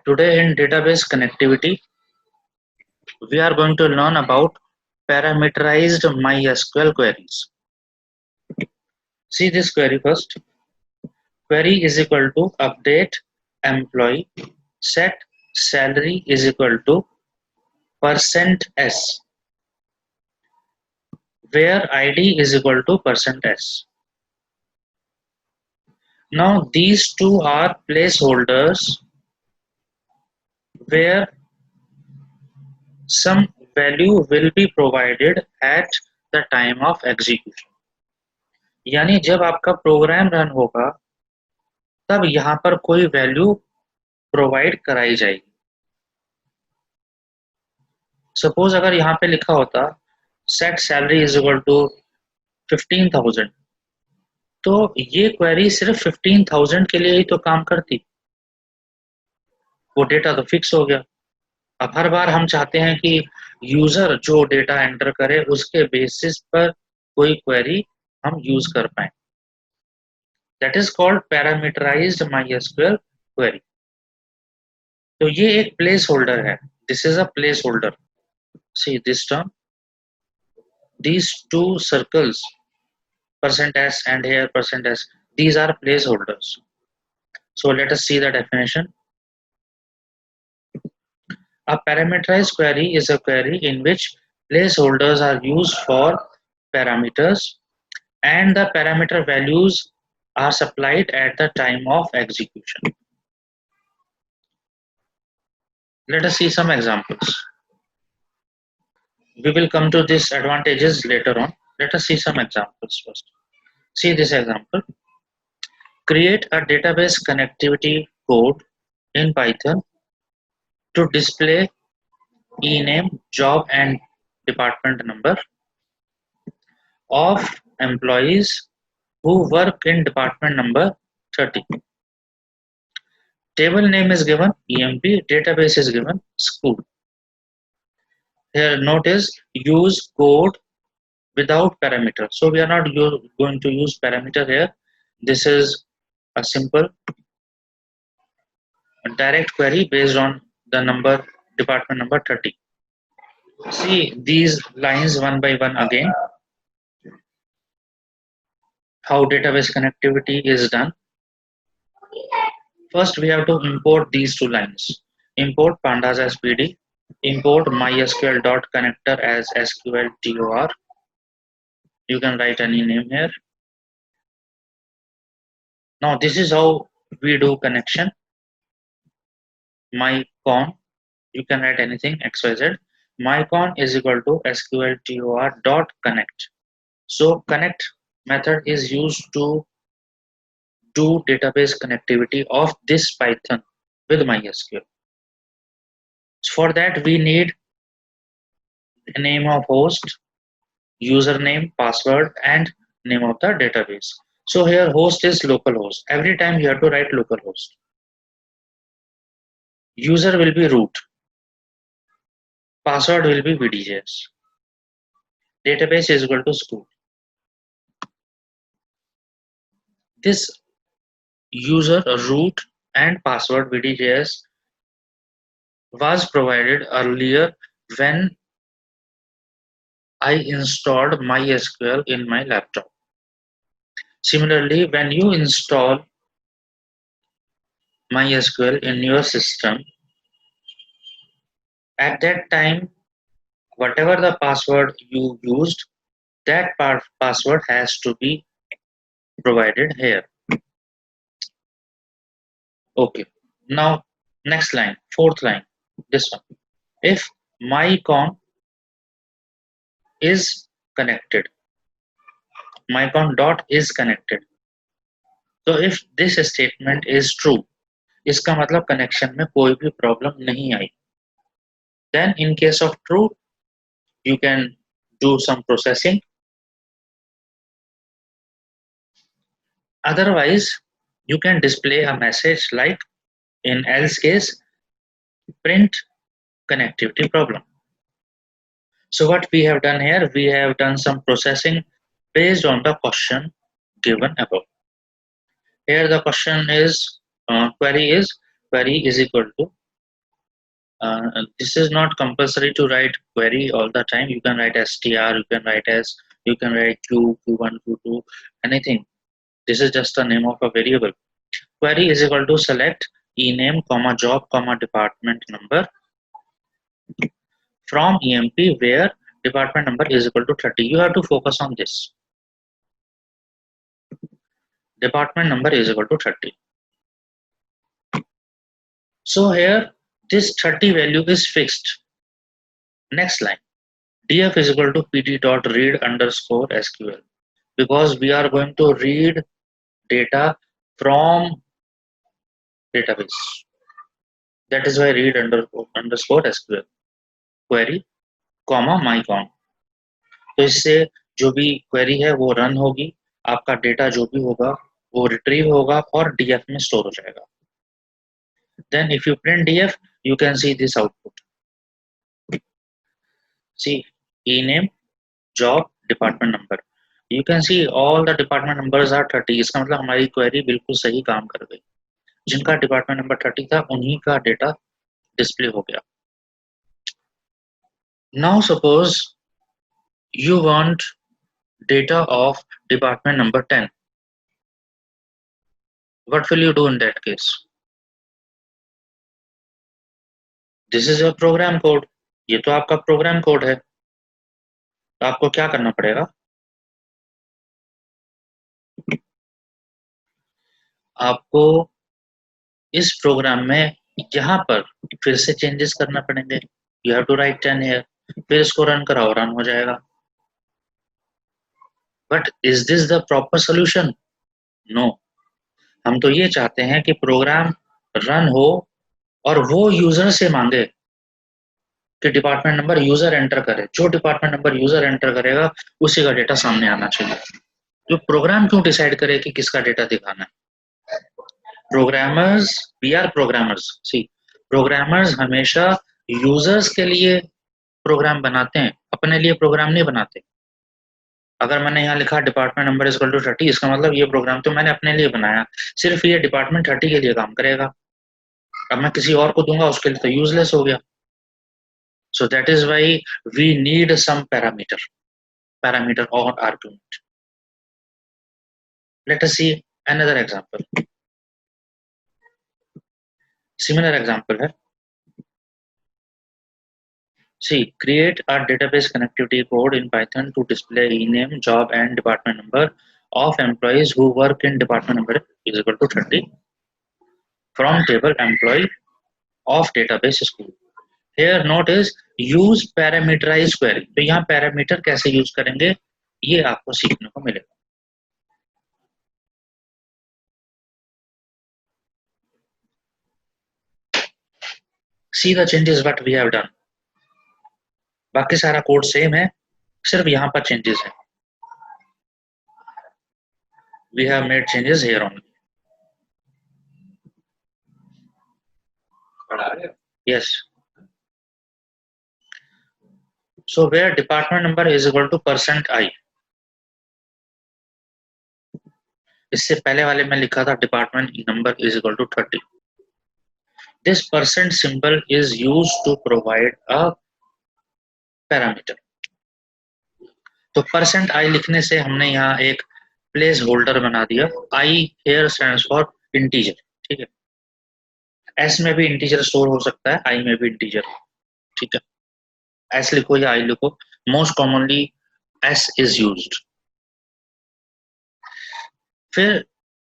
Today in database connectivity, we are going to learn about parameterized MySQL queries. See this query first. Query is equal to update employee set salary is equal to percent %s, where ID is equal to percent %s. Now these two are placeholders where some value will be provided at the time of execution. यानी जब आपका program run होगा तब यहाँ पर कोई value provide कराई जाएगी. सपोज अगर यहाँ पे लिखा होता set salary is equal to 15,000, तो ये क्वेरी सिर्फ 15,000 के लिए ही तो काम करती. वो डेटा तो फिक्स हो गया. अब हर बार हम चाहते हैं कि यूजर जो डेटा एंटर करे उसके बेसिस पर कोई क्वेरी हम यूज कर पाए. That is called parameterized MySQL query. तो ये एक प्लेस होल्डर है. This is a placeholder. See this term, these two circles %s and here %s, these are placeholders. So let us see the definition. A parameterized query is a query in which placeholders are used for parameters and the parameter values are supplied at the time of execution. Let us see some examples. We will come to these advantages later on. Let us see some examples first. See this example. Create a database connectivity code in Python to display e-name, job and department number of employees who work in department number 30. Table name is given EMP, database is given school. Here note is use code without parameter. So we are not going to use parameter here. This is a simple direct query based on the number department number 30. See these lines one by one again. How database connectivity is done. First we have to import these two lines. Import pandas as PD, import mysql.connector as sqltor. You can write any name here. Now this is how we do connection. mycon, you can write anything xyz. mycon is equal to sqltor.connect. So connect method is used to do database connectivity of this Python with MySQL. For that we need the name of host, username, password and name of the database. So here host is localhost. Every time you have to write localhost. User will be root. Password will be VDJS. Database is equal to school. This user root and password VDJS was provided earlier when I installed MySQL in my laptop. Similarly, when you install MySQL in your system, at that time, whatever the password you used, that password has to be provided here. Okay. Now, next line, fourth line, this one. If mycon is connected, mycon dot is connected. So if this statement is true, इसका मतलब connection में कोई भी problem नहीं आई. Then in case of true, you can do some processing. Otherwise, you can display a message like in else case, print connectivity problem. So what we have done here, we have done some processing based on the question given above. Here the question is, query is equal to This is not compulsory to write query all the time. You can write str, you can write s, you can write q, q1, q2, anything. This is just the name of a variable. Query is equal to select ename, comma job, comma department number from EMP where department number is equal to 30. You have to focus on this. Department number is equal to 30. So here this 30 value is fixed. Next line, df is equal to pd dot read underscore SQL, because we are going to read data from database. That is why read underscore SQL query comma mycon. तो इससे जो भी query है वो run होगी, आपका data जो भी होगा वो रिट्रीव होगा और df में स्टोर हो जाएगा. Then if you print df, you can see this output. See, ename, job, department number. You can see all the department numbers are 30. इसका मतलब हमारी क्वेरी बिल्कुल सही काम कर गई. जिनका डिपार्टमेंट नंबर 30 था उन्हीं का डेटा डिस्प्ले हो गया. Now suppose you want data of department number 10. What will you do in that case? This is your program code. ये तो आपका प्रोग्राम कोड है. तो आपको क्या करना पड़ेगा? आपको इस प्रोग्राम में यहाँ पर फिर से चेंजेस करना पड़ेंगे. You have to write 10 here. फिर इसको रन कराओ, रन हो जाएगा. But is this the proper solution? No. हम तो ये चाहते हैं कि प्रोग्राम रन हो और वो यूजर से मांगे कि डिपार्टमेंट नंबर यूजर एंटर करे. जो डिपार्टमेंट नंबर यूजर एंटर करेगा उसी का डेटा सामने आना चाहिए. तो प्रोग्राम क्यों डिसाइड करे कि किसका डेटा दिखाना है? Programmers, we are programmers. See, programmers हमेशा यूजर्स के लिए प्रोग्राम बनाते हैं, अपने लिए प्रोग्राम नहीं बनाते. अगर मैंने यहाँ लिखा department number is equal to 30, इसका मतलब ये प्रोग्राम तो मैंने अपने लिए बनाया, सिर्फ ये डिपार्टमेंट 30 के लिए काम करेगा. अब मैं किसी और को दूंगा उसके लिए तो यूजलेस हो गया. So that is why we need some parameter or argument. Let us see another example. Similar example है. See, create a database connectivity code in Python to display ename, job and department number of employees who work in department number is equal to 30 from table employee of database school. Here note is use parameterized query. तो यहाँ parameter कैसे use करेंगे ये आपको सीखने को मिलेगा. See the changes what we have done. बाकी सारा कोड सेम है, सिर्फ यहाँ पर चेंजेस है. We have made changes here only. Yes. So where department number is equal to %i. इससे पहले वाले में लिखा था department number is equal to 30. This percent symbol is used to provide a parameter. तो %i लिखने से हमने यहाँ एक प्लेस होल्डर बना दिया. I here stands for integer. ठीक है. S में भी इंटीजर स्टोर हो सकता है, I में भी इंटीजर. ठीक है. S लिखो या I लिखो, most commonly S is used. फिर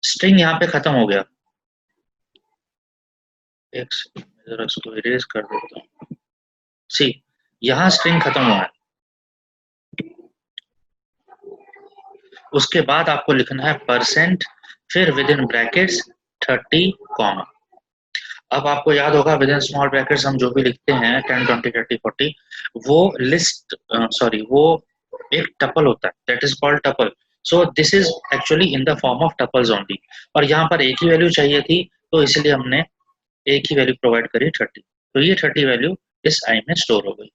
स्ट्रिंग यहाँ पे खत्म हो गया. एक जरा इसको इरेज कर देता हूँ. सी, यहाँ स्ट्रिंग खत्म हुआ है. उसके बाद आपको लिखना है %, फिर विद इन ब्रैकेट्स 30 कॉमा. अब आपको याद होगा विद इन स्मॉल ब्रैकेट्स हम जो भी लिखते हैं 10, 20, 30, 40 वो लिस्ट वो एक टपल होता है. That is called tuple. So this is actually in the form of tuples only. और यहाँ पर एक ही वैल्यू चाहिए थी तो इसलिए हमने एक ही वैल्यू प्रोवाइड करी 30. तो ये 30 वैल्यू इस आई में स्टोर हो गई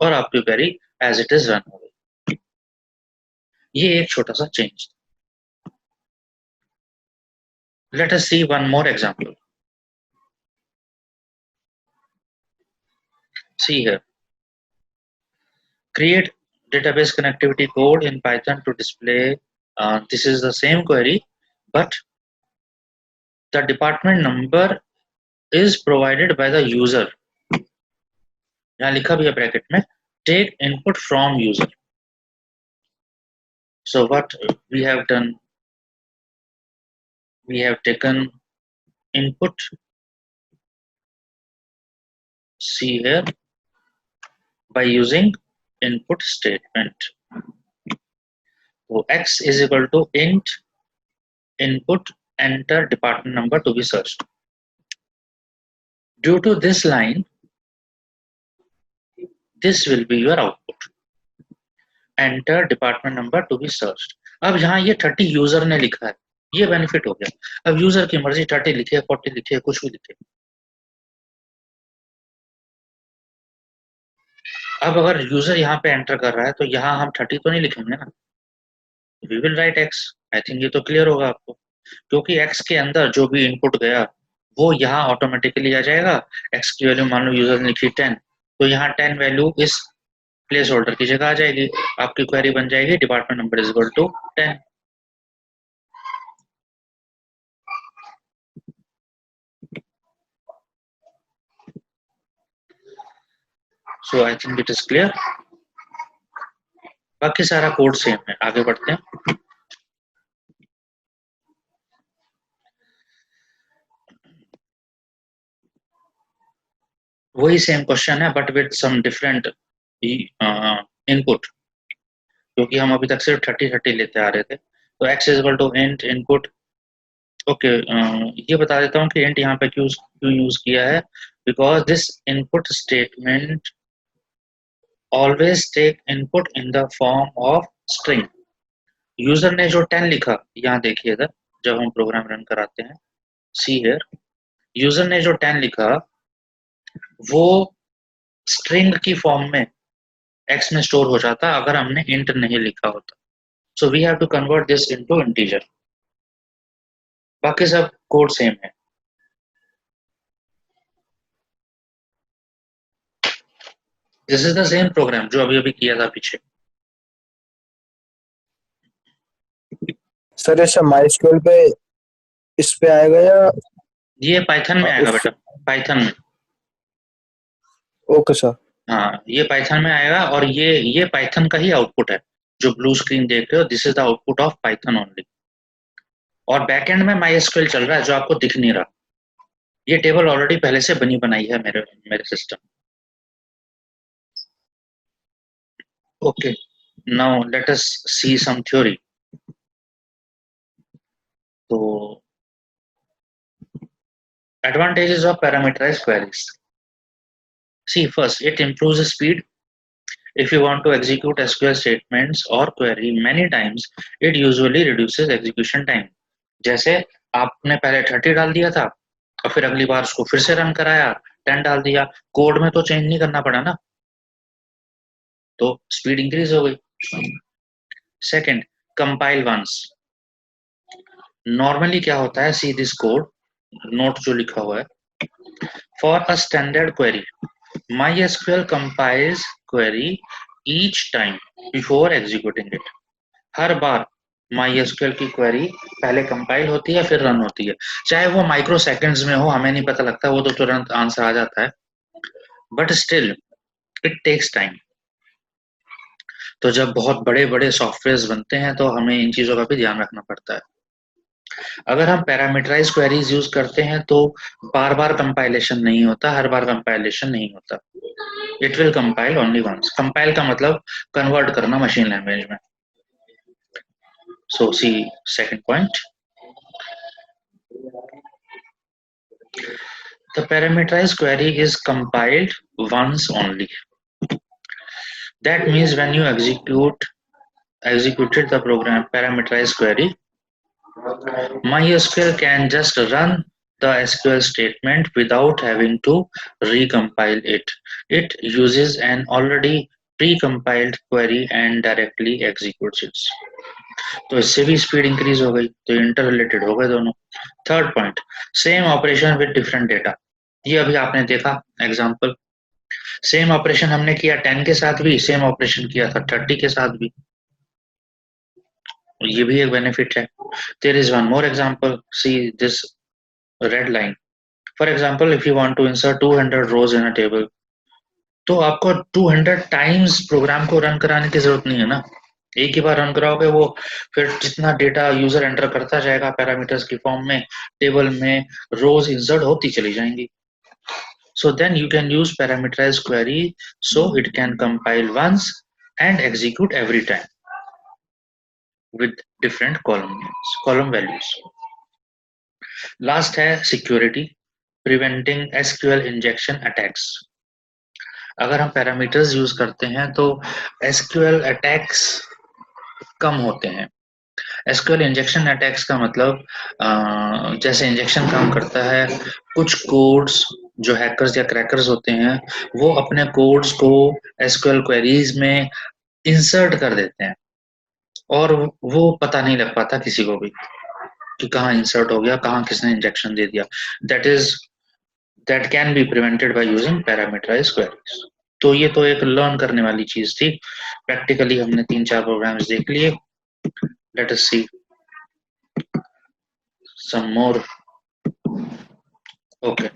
और आपकी query as it is run हो गई. ये एक छोटा सा change. Let us see one more example. See here, create database connectivity code in Python to display. This is the same query, but the department number is provided by the user. यहाँ लिखा भी है bracket में, take input from user. So what we have done, we have taken input, see here, by using input statement. So x is equal to int input enter department number to be searched. Due to this line, this will be your output. Enter department number to be searched. अब यहाँ ये 30 user ने लिखा है, ये benefit हो गया। अब यूजर की मर्जी 30 लिखे, 40 लिखे, कुछ भी लिखे। अब अगर यूजर यहाँ पे एंटर कर रहा है तो यहाँ हम 30 तो नहीं लिखेंगे ना, we will write x। I think ये तो क्लियर होगा आपको, क्योंकि x के अंदर जो भी इनपुट गया वो यहाँ ऑटोमेटिकली आ जाएगा। x की वैल्यू मान लो यूजर ने लिखी 10, तो यहाँ 10 वैल्यू इस प्लेस होल्डर की जगह आ जाएगी। आपकी क्वेरी बन जाएगी department number is equal to 10। So I think it is clear. बाकी सारा कोड सेम है, आगे बढ़ते हैं। वही सेम क्वेश्चन है but with some different input, क्योंकि हम अभी तक सिर्फ 30 लेते आ रहे थे। तो x is equal to int input. Okay, ये बता देता हूँ कि इंट यहाँ पे क्यों यूज किया है, because this input statement always take input in the form of string. User ने जो 10 लिखा, यहाँ देखिए इधर जब हम प्रोग्राम रन कराते हैं, सी हियर, यूजर ने जो 10 लिखा वो स्ट्रिंग की फॉर्म में x में स्टोर हो जाता अगर हमने इंट नहीं लिखा होता। So we have to convert this into integer. बाकी सब कोड सेम है। This is the same program जो अभी अभी किया था पीछे। सर ऐसा MySQL पे इस पे आएगा या ये पाइथन में आएगा बेटा, पाइथन में। Okay sir. हाँ, ये पाइथन में आएगा और ये पाइथन का ही आउटपुट है जो ब्लू स्क्रीन देख रहे हो। This is the output of Python only. और बैकएंड में MySQL चल रहा है जो आपको दिख नहीं रहा। ये टेबल ऑलरेडी पहले से बनी बनाई है मेरे system. Okay, now let us see some theory. तो advantages of parameterized queries. See, first, it improves the speed. If you want to execute SQL statements or query many times, it usually reduces execution time. जैसे आपने पहले 30 डाल दिया था और फिर अगली बार उसको फिर से रन कराया, 10 डाल दिया, कोड में तो चेंज नहीं करना पड़ा ना, तो स्पीड इंक्रीज हो गई। Second, compile once. नॉर्मली क्या होता है, सी दिस कोड नोट जो लिखा हुआ है, for a standard query MySQL compiles query each time before executing it. Her bar MySQL की क्वेरी पहले कंपाइल होती है फिर रन होती है, चाहे वो माइक्रो सेकेंड्स में हो, हमें नहीं पता लगता, वो तो तुरंत आंसर आ जाता है, but still it takes time. तो जब बहुत बड़े बड़े सॉफ्टवेयर बनते हैं तो हमें इन चीजों का भी ध्यान रखना पड़ता है। अगर हम पैरामीटराइज क्वेरीज यूज करते हैं तो बार बार कंपाइलेशन नहीं होता, हर बार कंपाइलेशन नहीं होता। It will compile only once. Compile का मतलब कन्वर्ट करना मशीन लैंग्वेज में। So see second point, the parameterised query is compiled once only. That means when you executed the program parameterized query, MySQL can just run the SQL statement without having to recompile it. It uses an already pre-compiled query and directly executes it. तो इससे भी speed increase हो गई, तो inter related हो गए दोनों। Third point, same operation with different data. ये अभी आपने देखा एग्जांपल, सेम ऑपरेशन हमने किया 10 के साथ भी, सेम ऑपरेशन किया था 30 के साथ भी। ये भी एक बेनिफिट है। There is one more example, see this red line. For example, if you want to insert 200 rows in a table, तो आपको 200 टाइम्स प्रोग्राम को रन कराने की जरूरत नहीं है ना। एक ही बार रन कराओगे, वो फिर जितना डेटा यूजर एंटर करता जाएगा पैरामीटर्स की फॉर्म में, टेबल में रोज इंसर्ट होती चली जाएंगी। So then you can use parameterized query so it can compile once and execute every time with different column values. Last है security, preventing SQL injection attacks. अगर हम पैरामीटर्स यूज करते हैं तो SQL अटैक्स कम होते हैं। SQL इंजेक्शन अटैक्स का मतलब जैसे इंजेक्शन काम करता है, कुछ कोड्स जो हैकर्स या क्रैकर्स होते हैं वो अपने कोड्स को SQL क्वेरीज में इंसर्ट कर देते हैं और वो पता नहीं लग पाता किसी को भी कि कहाँ इंसर्ट हो गया, कहाँ किसने इंजेक्शन दे दिया। That can be prevented by using parameterized queries. तो ये तो एक लर्न करने वाली चीज थी। प्रैक्टिकली हमने 3-4 प्रोग्राम्स देख लिए। Late us C some more. Okay.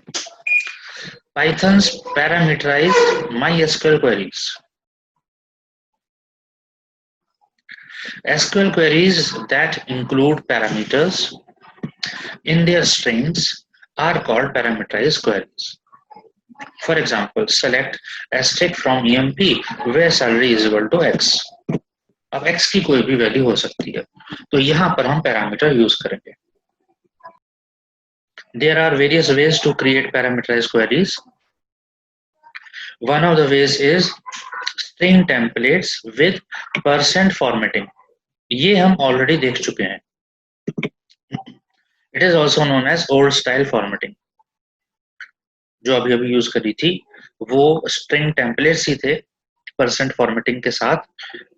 Python's parameterized MySQL queries. SQL queries that include parameters in their strings are called parameterized queries. For example, select asterisk from EMP where salary is equal to X. अब X की कोई भी value हो सकती है, तो यहाँ पर हम पैरामीटर यूज करेंगे। There are various ways to create parameterized queries. One of the ways is string templates with percent formatting. ये हम ऑलरेडी देख चुके हैं। It is also known as old style formatting. जो अभी अभी यूज करी थी वो string templates ही थे परसेंट फॉर्मेटिंग के साथ,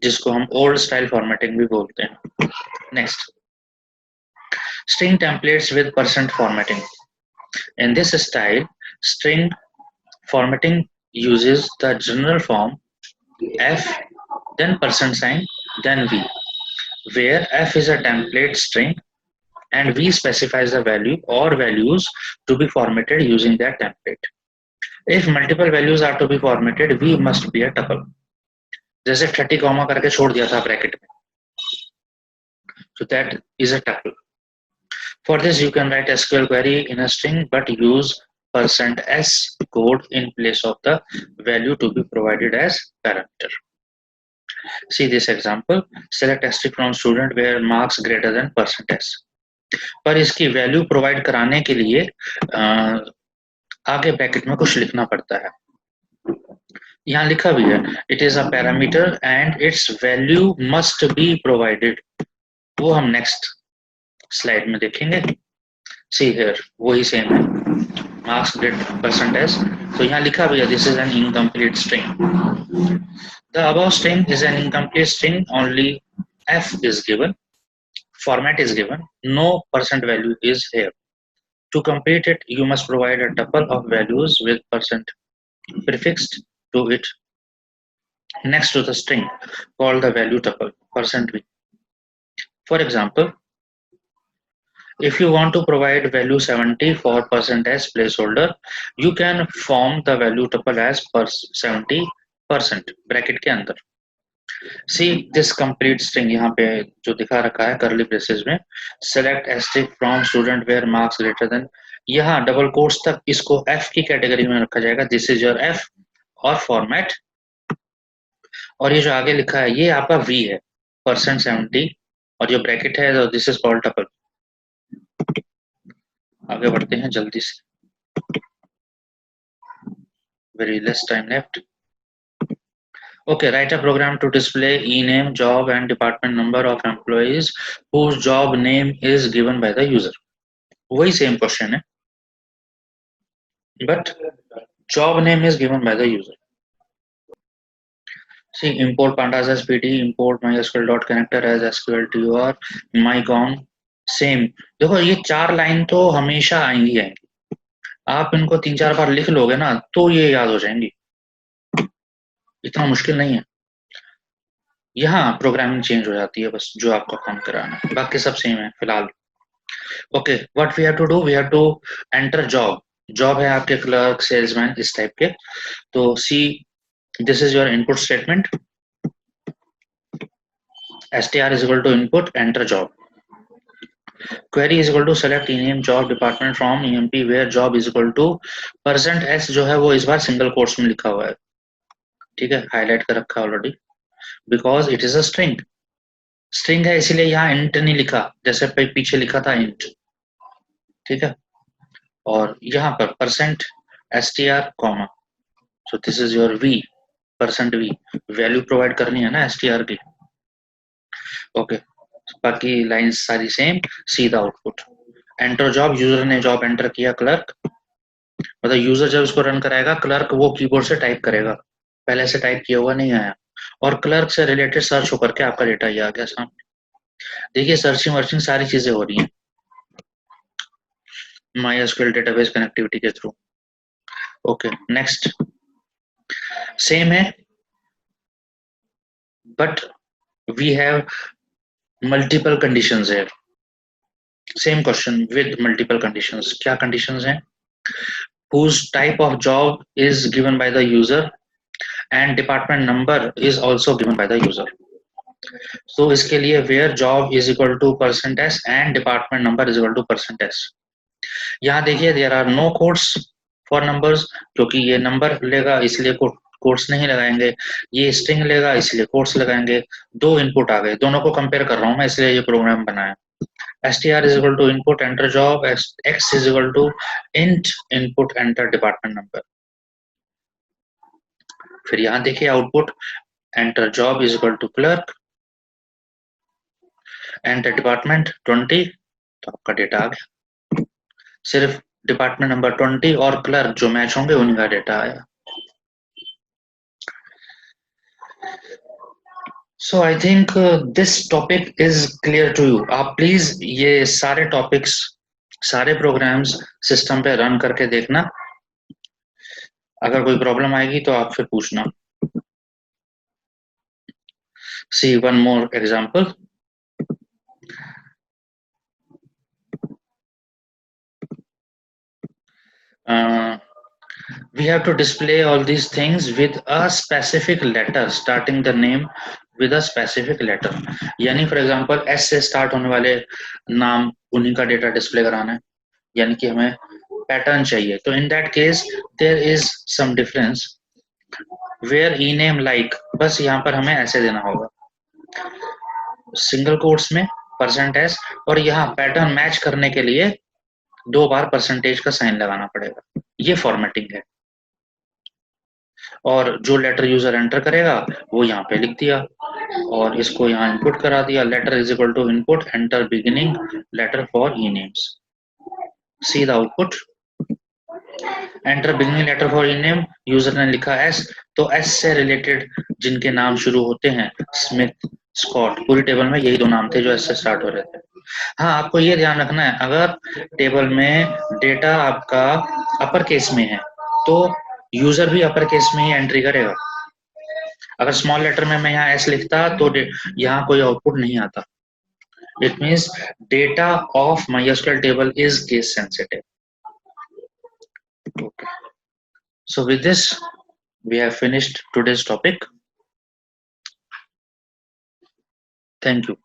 जिसको हम ओल्ड स्टाइल फॉर्मेटिंग भी बोलते हैं। Next, string templates with percent formatting. In this style, string formatting uses the general form f, then percent sign, then v, where f is a template string and v specifies the value or values to be formatted using that template. If multiple values are to be formatted, v must be a tuple. जैसे 30 comma करके छोड़ दिया था bracket में, so that is a tuple. For this, you can write SQL query in a string, but use %s code in place of the value to be provided as parameter. See this example. Select asterisk from student where marks greater than %s. पर इसकी value provide कराने के लिए आगे bracket में कुछ लिखना पड़ता है। यहाँ लिखा भी है, it is a parameter and it's value must be provided. वो हम नेक्स्ट स्लाइड में देखेंगे। सी हियर वही सेम है, मार्क्स ग्रेड %s। तो यहाँ लिखा भी है, this is an incomplete string. The above string is an incomplete string, only f is given, format is given, no % value is here. To complete it, you must provide a tuple of values with % prefixed to it next to the string called the value tuple %v. For example, if you want to provide value 70 for %s placeholder, you can form the value tuple as 70% bracket के अंदर। See this complete string यहाँ पे जो दिखा रखा है curly braces में, select asterisk from student where marks greater than, यहाँ डबल कोट्स तक इसको F की कैटेगरी में रखा जाएगा, this is your F और फॉर्मेट। और ये जो आगे लिखा है ये आपका V है, %70, और जो ब्रैकेट है दिस इज कॉल्ड टपल। आगे बढ़ते हैं जल्दी से, very less time left. Okay, write a program to display e-name, job and department number of employees whose job name is given by the user. वही same question है, but job name is given by the user. See, import pandas as pd, import mysql.connector as sqltor, mycon, same। देखो ये 4 line तो हमेशा आएंगी। आप इनको 3-4 बार लिख लोगे ना तो ये याद हो जाएंगी। इतना मुश्किल नहीं है। यहाँ प्रोग्रामिंग चेंज हो जाती है बस, जो आपको काम कराना है, बाकी सब सेम है फिलहाल। Okay, what we have to do, we have to enter job. Job है आपके क्लर्क, सेल्समैन, इस टाइप के। तो see, this is your input statement. str is equal to input, enter job. Query is equal to select ename job department from emp where job is equal to %s, जो है वो इस बार single quotes में लिखा हुआ है, ठीक है, हाईलाइट कर रखा है already, because it is a string. String है इसीलिए यहाँ इंट नहीं लिखा, जैसे पीछे लिखा था इंट, ठीक है। और यहाँ पर %str comma, so this is your v, %v, value provide करनी है ना str की। ओके, बाकी लाइंस सारी सेम। सीधा आउटपुट, एंटर जॉब, यूजर ने जॉब एंटर किया, क्लर्क, मतलब यूजर जब इसको रन कराएगा, क्लर्क वो कीबोर्ड से टाइप करेगा, पहले से टाइप किया हुआ नहीं आया, और क्लर्क से रिलेटेड सर्च होकर के आपका डेटा ये आ गया सामने। देखिए सर्चिंग वर्चिंग सारी चीजें हो रही हैं MySQL डेटाबेस कनेक्टिविटी के थ्रू। ओके, नेक्स्ट सेम है, but we have multiple conditions है। Same question with multiple conditions. क्या कंडीशंस हैं? whose type of job is given by the user and department number is also given by the user. So इसके लिए where job is equal to %s and department number is equal to %s. यहाँ देखिए there are no quotes for numbers, क्योंकि ये number लेगा इसलिए quotes नहीं लगाएंगे, ये स्ट्रिंग लेगा इसलिए कोट्स लगाएंगे। दो इनपुट आ गए, दोनों को कंपेयर कर रहा हूँ मैं, इसलिए ये प्रोग्राम बनाया। str is equal to input enter job, x is equal to int input enter department number। फिर यहाँ देखिए output, enter job is equal to clerk, enter department 20, तो आपका डेटा आ गया। सिर्फ डिपार्टमेंट नंबर 20 और क्लर्क जो मैच होंगे उन्हीं का डेटा आया। So I think this topic is clear to you. आप प्लीज ये सारे टॉपिक्स, सारे प्रोग्राम्स सिस्टम पे रन करके देखना, अगर कोई प्रॉब्लम आएगी तो आप फिर पूछना। See one more example. We have to display all these things with a specific letter, starting the name with a specific letter। यानी फॉर एग्जांपल S से स्टार्ट होने वाले नाम, उन्हीं का डेटा डिस्प्ले कराना है, यानी कि हमें पैटर्न चाहिए। तो in that case there is some difference where ename like, बस यहाँ पर हमें ऐसे देना होगा सिंगल कोट्स में %s, और यहाँ पैटर्न मैच करने के लिए 2 बार परसेंटेज का साइन लगाना पड़ेगा। ये फॉर्मेटिंग है। और जो लेटर यूजर एंटर करेगा वो यहाँ पे लिख दिया और इसको यहाँ इनपुट करा दिया। Letter is equal to input enter beginning letter for E names. See the output, enter beginning letter for E name, user ने लिखा एस, तो एस से रिलेटेड जिनके नाम शुरू होते हैं, स्मिथ, स्कॉट, पूरी टेबल में यही दो नाम थे जो एस से स्टार्ट हो रहे थे। हाँ, आपको ये ध्यान रखना है, अगर टेबल में डेटा आपका अपर केस में है तो यूजर भी अपर केस में ही एंट्री करेगा। अगर स्मॉल लेटर में मैं यहाँ एस लिखता तो यहाँ कोई आउटपुट नहीं आता। It means data of MySQL table is case sensitive. Okay. So with this, we have finished today's topic. Thank you.